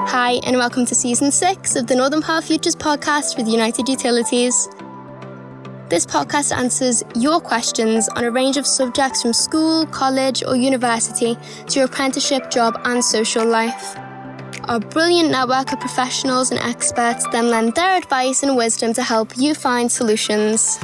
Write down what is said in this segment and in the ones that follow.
Hi, and welcome to Season 6 of the Northern Power Futures podcast with United Utilities. This podcast answers your questions on a range of subjects from school, college or university to your apprenticeship, job and social life. Our brilliant network of professionals and experts then lend their advice and wisdom to help you find solutions.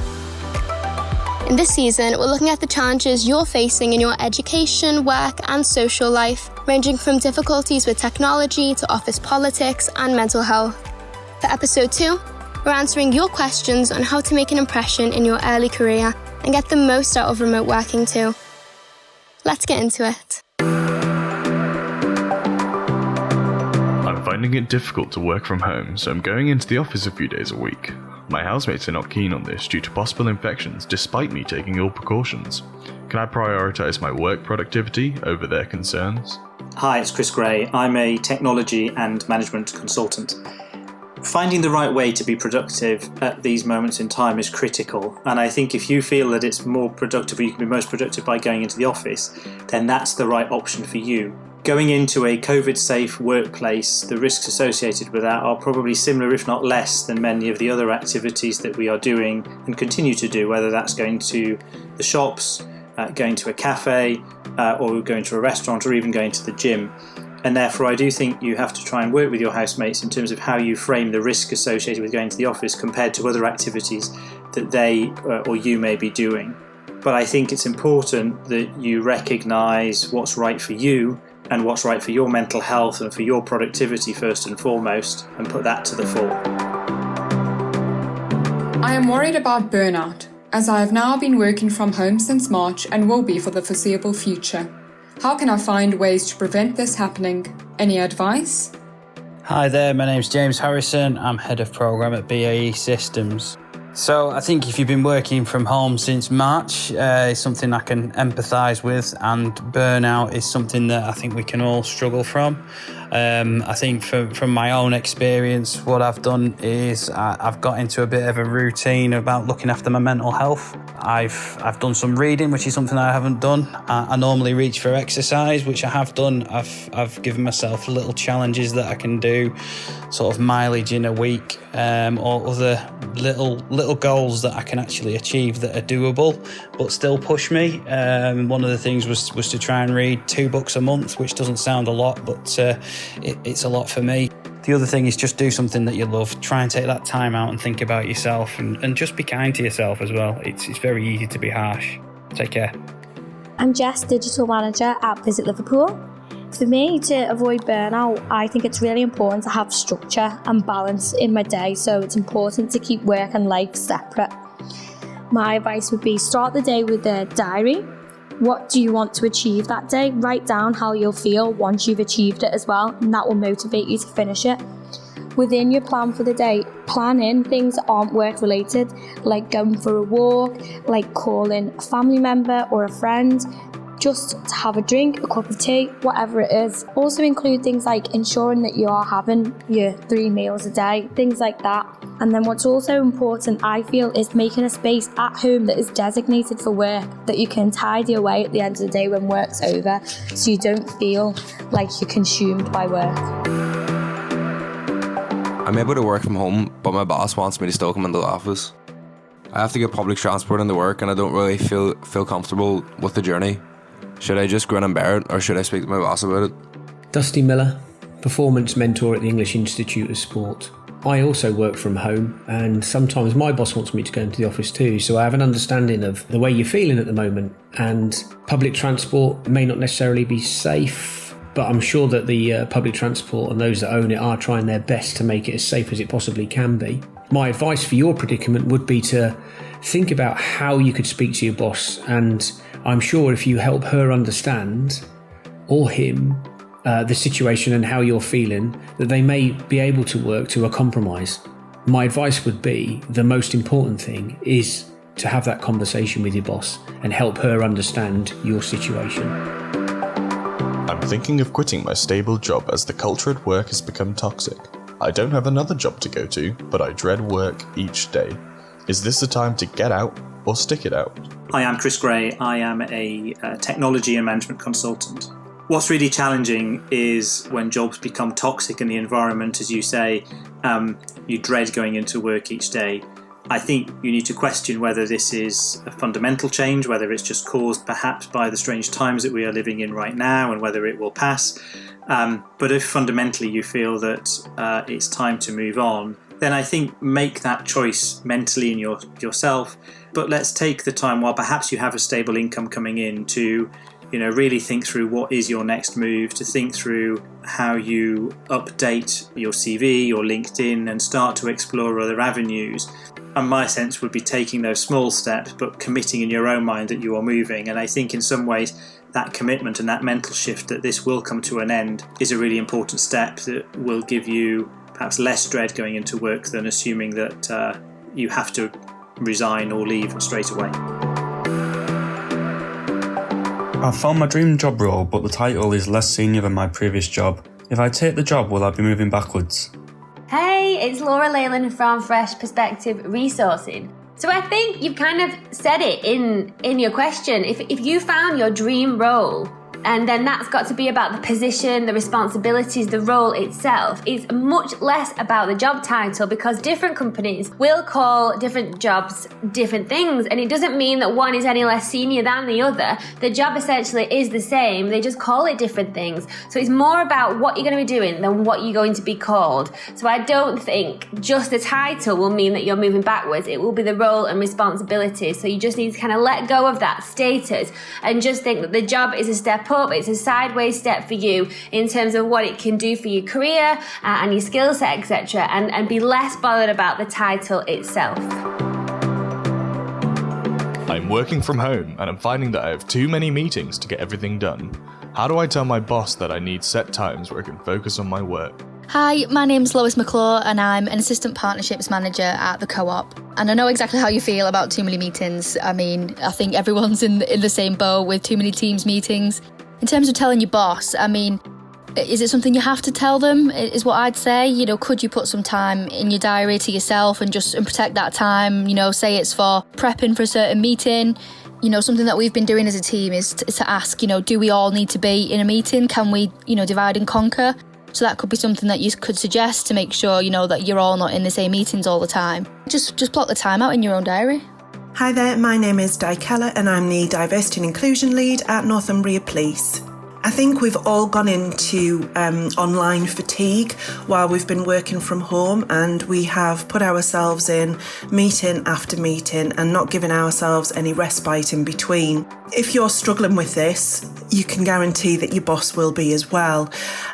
In this season, we're looking at the challenges you're facing in your education, work and social life, ranging from difficulties with technology to office politics and mental health. For episode 2, we're answering your questions on how to make an impression in your early career and get the most out of remote working too. Let's get into it. I'm finding it difficult to work from home, so I'm going into the office a few days a week. My housemates are not keen on this due to possible infections despite me taking all precautions. Can I prioritise my work productivity over their concerns? Hi, it's Chris Gray. I'm a technology and management consultant. Finding the right way to be productive at these moments in time is critical, and I think if you feel that it's more productive or you can be most productive by going into the office, then that's the right option for you. Going into a COVID-safe workplace, the risks associated with that are probably similar, if not less, than many of the other activities that we are doing and continue to do, whether that's going to the shops, going to a cafe, or going to a restaurant, or even going to the gym. And therefore, I do think you have to try and work with your housemates in terms of how you frame the risk associated with going to the office compared to other activities that they or you may be doing. But I think it's important that you recognise what's right for you and what's right for your mental health and for your productivity first and foremost, and put that to the fore. I am worried about burnout, as I have now been working from home since March and will be for the foreseeable future. How can I find ways to prevent this happening? Any advice? Hi there, my name's James Harrison. I'm Head of Programme at BAE Systems. So I think if you've been working from home since March, it's something I can empathise with, and burnout is something that I think we can all struggle from. I think from my own experience, what I've done is I've got into a bit of a routine about looking after my mental health. I've done some reading, which is something I haven't done. I normally reach for exercise, which I have done. I've given myself little challenges that I can do, sort of mileage in a week, or other little goals that I can actually achieve that are doable, but still push me. One of the things was to try and read 2 books a month, which doesn't sound a lot, but it's a lot for me. The other thing is just do something that you love. Try and take that time out and think about yourself, and just be kind to yourself as well. It's very easy to be harsh. Take care. I'm Jess, Digital Manager at Visit Liverpool. For me, to avoid burnout, I think it's really important to have structure and balance in my day, so it's important to keep work and life separate. My advice would be start the day with a diary. What do you want to achieve that day? Write down how you'll feel once you've achieved it as well, and that will motivate you to finish it. Within your plan for the day, plan in things that aren't work related, like going for a walk, like calling a family member or a friend, just to have a drink, a cup of tea, whatever it is. Also include things like ensuring that you are having your 3 meals a day, things like that. And then what's also important, I feel, is making a space at home that is designated for work, that you can tidy away at the end of the day when work's over, so you don't feel like you're consumed by work. I'm able to work from home, but my boss wants me to still come into the office. I have to get public transport into work and I don't really feel comfortable with the journey. Should I just grin and bear it, or should I speak to my boss about it? Dusty Miller, Performance Mentor at the English Institute of Sport. I also work from home, and sometimes my boss wants me to go into the office too, so I have an understanding of the way you're feeling at the moment, and public transport may not necessarily be safe, but I'm sure that the public transport and those that own it are trying their best to make it as safe as it possibly can be. My advice for your predicament would be to think about how you could speak to your boss, and I'm sure if you help her understand, or him, the situation and how you're feeling, that they may be able to work to a compromise. My advice would be the most important thing is to have that conversation with your boss and help her understand your situation. I'm thinking of quitting my stable job as the culture at work has become toxic. I don't have another job to go to, but I dread work each day. Is this the time to get out or stick it out? Hi, I'm Chris Gray. I am a technology and management consultant. What's really challenging is when jobs become toxic in the environment, as you say, you dread going into work each day. I think you need to question whether this is a fundamental change, whether it's just caused perhaps by the strange times that we are living in right now and whether it will pass. But if fundamentally you feel that it's time to move on, then I think make that choice mentally in yourself. But let's take the time while perhaps you have a stable income coming in to really think through what is your next move, to think through how you update your CV, your LinkedIn, and start to explore other avenues. And my sense would be taking those small steps, but committing in your own mind that you are moving. And I think in some ways that commitment and that mental shift that this will come to an end is a really important step that will give you perhaps less dread going into work than assuming that you have to resign or leave straight away. I've found my dream job role, but the title is less senior than my previous job. If I take the job, will I be moving backwards? Hey, it's Laura Leyland from Fresh Perspective Resourcing. So I think you've kind of said it in your question. If you found your dream role, and then that's got to be about the position, the responsibilities, the role itself. It's much less about the job title because different companies will call different jobs different things, and it doesn't mean that one is any less senior than the other. The job essentially is the same, they just call it different things. So it's more about what you're going to be doing than what you're going to be called. So I don't think just the title will mean that you're moving backwards. It will be the role and responsibility. So you just need to kind of let go of that status and just think that the job is a step up, it's a sideways step for you in terms of what it can do for your career and your skill set, etc., and be less bothered about the title itself. I'm working from home and I'm finding that I have too many meetings to get everything done. How do I tell my boss that I need set times where I can focus on my work? Hi, my name's Lois McClure and I'm an Assistant Partnerships Manager at the Co-op. And I know exactly how you feel about too many meetings. I mean, I think everyone's in the same boat with too many Teams meetings. In terms of telling your boss, I mean, is it something you have to tell them, is what I'd say. Could you put some time in your diary to yourself and protect that time, say it's for prepping for a certain meeting. Something that we've been doing as a team is to ask, do we all need to be in a meeting? Can we, divide and conquer? So that could be something that you could suggest to make sure, that you're all not in the same meetings all the time. Just block the time out in your own diary. Hi there, my name is Di Keller and I'm the Diversity and Inclusion Lead at Northumbria Police. I think we've all gone into online fatigue while we've been working from home, and we have put ourselves in meeting after meeting and not given ourselves any respite in between. If you're struggling with this, you can guarantee that your boss will be as well.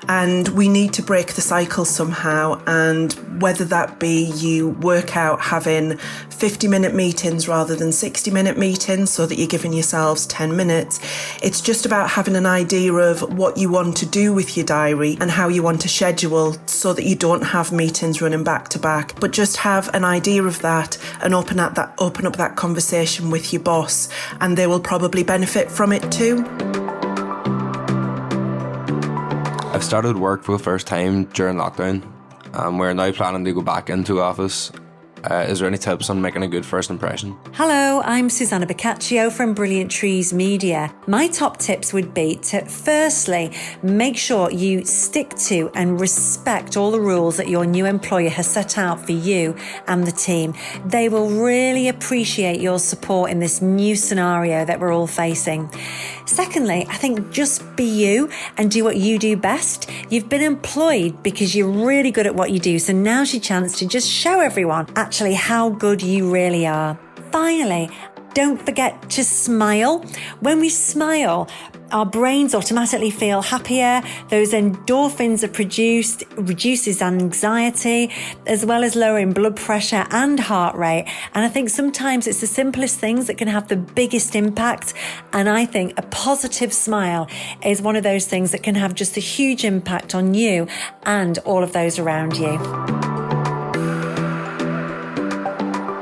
And we need to break the cycle somehow, and whether that be you work out having 50-minute meetings rather than 60-minute meetings so that you're giving yourselves 10 minutes. It's just about having an idea of what you want to do with your diary and how you want to schedule so that you don't have meetings running back to back, but just have an idea of that and open up that conversation with your boss, and they will probably benefit from it too. I've started work for the first time during lockdown. We're now planning to go back into office. Is there any tips on making a good first impression? Hello, I'm Susanna Boccaccio from Brilliant Trees Media. My top tips would be to firstly, make sure you stick to and respect all the rules that your new employer has set out for you and the team. They will really appreciate your support in this new scenario that we're all facing. Secondly, I think just be you and do what you do best. You've been employed because you're really good at what you do, so now's your chance to just show everyone actually how good you really are. Finally, don't forget to smile. When we smile, our brains automatically feel happier. Those endorphins are produced, reduces anxiety, as well as lowering blood pressure and heart rate. And I think sometimes it's the simplest things that can have the biggest impact. And I think a positive smile is one of those things that can have just a huge impact on you and all of those around you.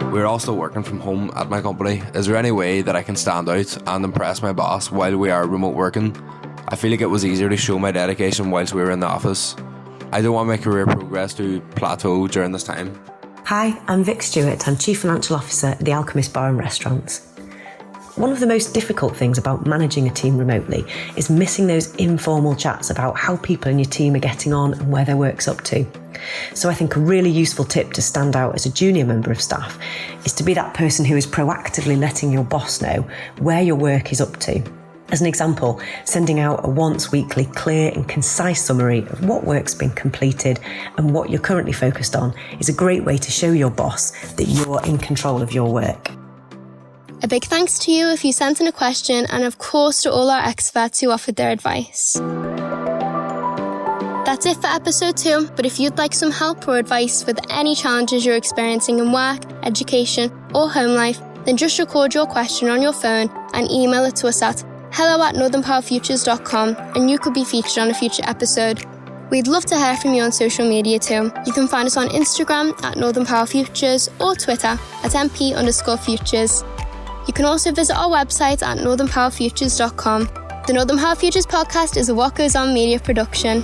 We're also working from home at my company. Is there any way that I can stand out and impress my boss while we are remote working? I feel like it was easier to show my dedication whilst we were in the office. I don't want my career progress to plateau during this time. Hi, I'm Vic Stewart. I'm Chief Financial Officer at the Alchemist Bar and Restaurants. one of the most difficult things about managing a team remotely is missing those informal chats about how people in your team are getting on and where their work's up to. So I think a really useful tip to stand out as a junior member of staff is to be that person who is proactively letting your boss know where your work is up to. As an example, sending out a once weekly clear and concise summary of what work's been completed and what you're currently focused on is a great way to show your boss that you're in control of your work. A big thanks to you if you sent in a question, and of course to all our experts who offered their advice. That's it for episode 2, but if you'd like some help or advice with any challenges you're experiencing in work, education or home life, then just record your question on your phone and email it to us at hello@northernpowerfutures.com and you could be featured on a future episode. We'd love to hear from you on social media too. You can find us on Instagram at Northern Power Futures or Twitter at MP_futures. You can also visit our website at northernpowerfutures.com. The Northern Power Futures podcast is a What Goes On media production.